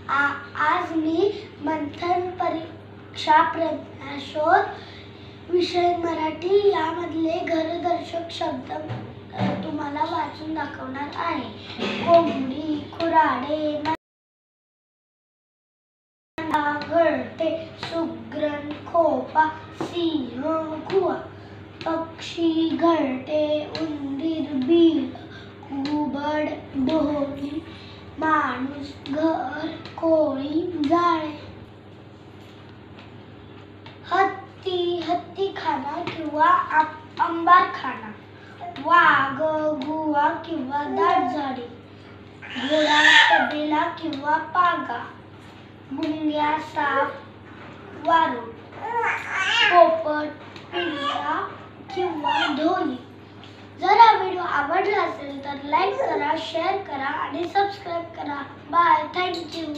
आज मी मंथन परीक्षा प्रज्ञाशोध विषय मराठी यामधले घरदर्शक शब्द तुम्हाला वाचून दाखवणार आहे. कोंबडी, खुराडे, घरटे, सुगरण, खोपा, सिंह, कुवा, पक्षी, घरटे, उंदीर, बिळ, घुबड, ढोली, माणूस, घर, कोळी, जाळे. हत्ती, हत्तीखाना किंवा अंबारखाना. वाघ, गुहा किंवा दाट झाडी. घोडा, तबेला किंवा पागा. मुंग्या, साप, वारूळ. पोपट, पिल्ला किंवा ढोली. जर हा व्हिडिओ आवडला असेल तर लाईक करा, शेअर करा आणि सबस्क्राईब करा. बाय. थँक्यू.